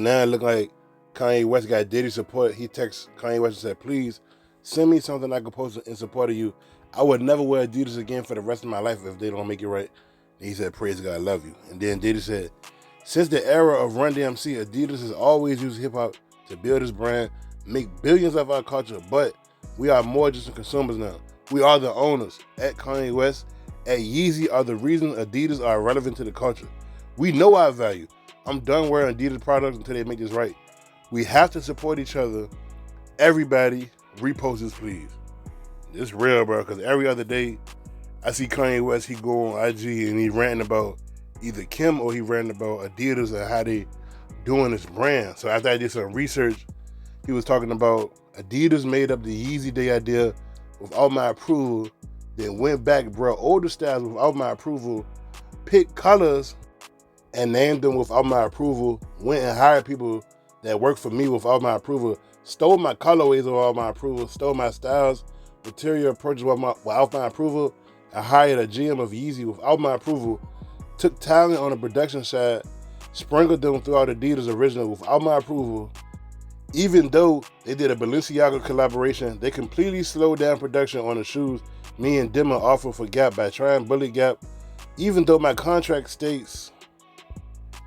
But now it look like Kanye West got Diddy support. He texts Kanye West and said, please send me something I can post in support of you. I would never wear Adidas again for the rest of my life if they don't make it right. And he said, praise God, I love you. And then Diddy said, since the era of Run DMC, Adidas has always used hip-hop to build its brand, make billions of our culture, but we are more just consumers now. We are the owners. At Kanye West, at Yeezy are the reason Adidas are relevant to the culture. We know our value. I'm done wearing Adidas products until they make this right. We have to support each other. Everybody, repost this, please. It's real, bro, because every other day I see Kanye West, he go on IG and he ranting about either Kim or he ranting about Adidas and how they doing this brand. So after I did some research, he was talking about Adidas made up the Yeezy Day idea without my approval, then went back, bro, older styles without my approval, picked colors and named them without my approval, went and hired people that worked for me without my approval, stole my colorways without my approval, stole my styles, material purchase without my approval. I hired a GM of Yeezy without my approval, took talent on the production side, sprinkled them throughout Adidas original without my approval. Even though they did a Balenciaga collaboration, they completely slowed down production on the shoes me and Dimmer offered for Gap by trying bully Gap. Even though my contract states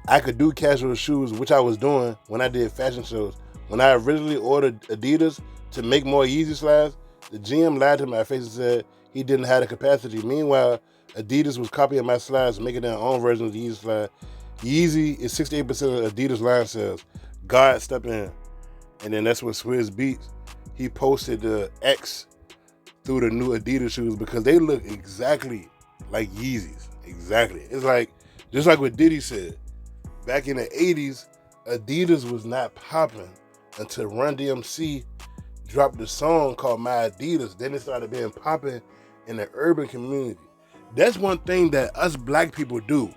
I could do casual shoes, which I was doing when I did fashion shows. When I originally ordered Adidas to make more Yeezy slides, the GM lied to my face and said he didn't have the capacity. Meanwhile, Adidas was copying my slides, making their own version of the Yeezy slide. Yeezy is 68% of Adidas line sales. God stepped in. And then that's when Swizz Beatz, he posted the X through the new Adidas shoes because they look exactly like Yeezys. Exactly. It's like, just like what Diddy said, back in the 80s, Adidas was not popping until Run DMC dropped the song called My Adidas. Then it started being popping in the urban community. That's one thing that us black people do.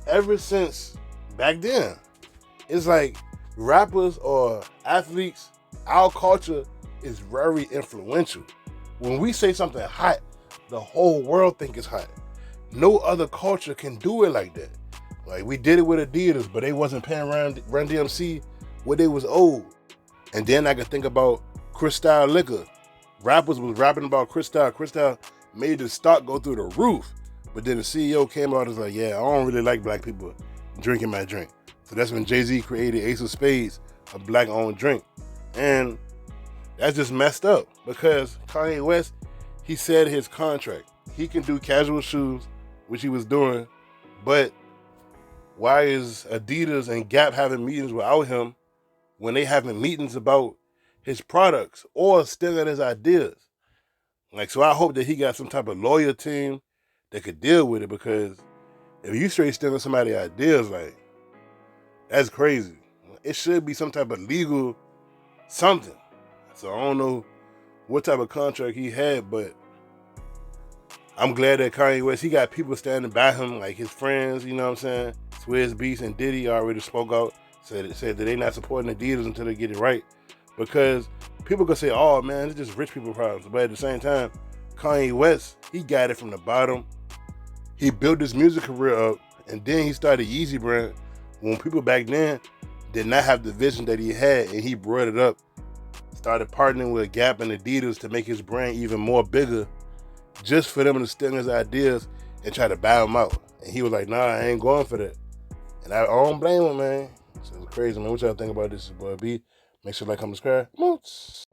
Ever since back then, it's like rappers or athletes, our culture is very influential. When we say something hot, the whole world think it's hot. No other culture can do it like that. Like we did it with Adidas, but they wasn't paying Run DMC when they was old. And then I could think about Cristal Liquor. Rappers was rapping about Cristal. Cristal made the stock go through the roof. But then the CEO came out and was like, yeah, I don't really like black people drinking my drink. So that's when Jay-Z created Ace of Spades, a black-owned drink. And that's just messed up because Kanye West, he said his contract, he can do casual shoes, which he was doing, but why is Adidas and Gap having meetings without him when they having meetings about his products or stealing his ideas? Like, so I hope that he got some type of lawyer team that could deal with it, because if you straight stealing somebody's ideas, like, that's crazy. It should be some type of legal something. So I don't know what type of contract he had, but I'm glad that Kanye West, he got people standing by him, like his friends, you know what I'm saying? Swizz Beatz and Diddy already spoke out, said that they not supporting Adidas until they get it right. Because people could say, oh man, it's just rich people problems. But at the same time, Kanye West, he got it from the bottom. He built his music career up, and then he started Yeezy brand when people back then did not have the vision that he had, and he brought it up. Started partnering with Gap and Adidas to make his brand even more bigger, just for them to steal his ideas and try to buy him out. And he was like, nah, I ain't going for that. And I don't blame him, man. So it's crazy, man. What y'all think about this? Boy B. Make sure to like, comment, subscribe. Moots.